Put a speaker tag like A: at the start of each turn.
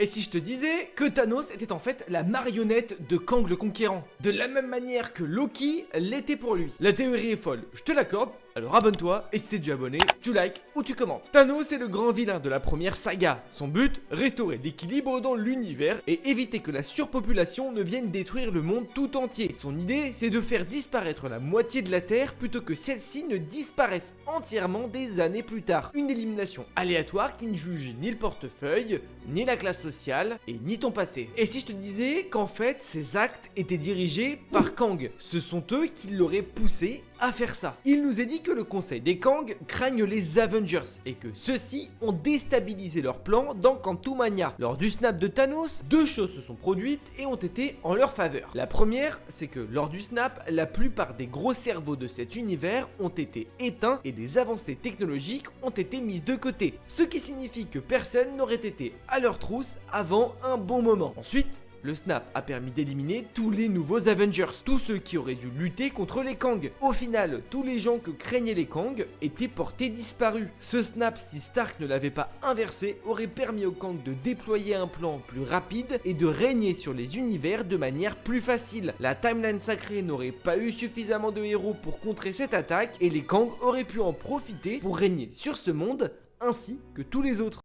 A: Et si je te disais que Thanos était en fait la marionnette de Kang le Conquérant, de la même manière que Loki l'était pour lui? La théorie est folle, je te l'accorde, alors abonne-toi et si t'es déjà abonné, tu likes ou tu commentes. Thanos est le grand vilain de la première saga. Son but, restaurer l'équilibre dans l'univers et éviter que la surpopulation ne vienne détruire le monde tout entier. Son idée, c'est de faire disparaître la moitié de la Terre plutôt que celle-ci ne disparaisse entièrement des années plus tard. Une élimination aléatoire qui ne juge ni le portefeuille, ni la classe sociale et ni ton passé. Et si je te disais qu'en fait ces actes étaient dirigés par Kang, ce sont eux qui l'auraient poussé à faire ça. Il nous est dit que le conseil des Kang craignent les Avengers et que ceux-ci ont déstabilisé leur plan dans Quantumania. Lors du snap de Thanos, deux choses se sont produites et ont été en leur faveur. La première, c'est que lors du snap, la plupart des gros cerveaux de cet univers ont été éteints et des avancées technologiques ont été mises de côté. Ce qui signifie que personne n'aurait été à leur trousse avant un bon moment. Ensuite, le snap a permis d'éliminer tous les nouveaux Avengers, tous ceux qui auraient dû lutter contre les Kang. Au final, tous les gens que craignaient les Kang étaient portés disparus. Ce snap, si Stark ne l'avait pas inversé, aurait permis aux Kang de déployer un plan plus rapide et de régner sur les univers de manière plus facile. La timeline sacrée n'aurait pas eu suffisamment de héros pour contrer cette attaque et les Kang auraient pu en profiter pour régner sur ce monde ainsi que tous les autres.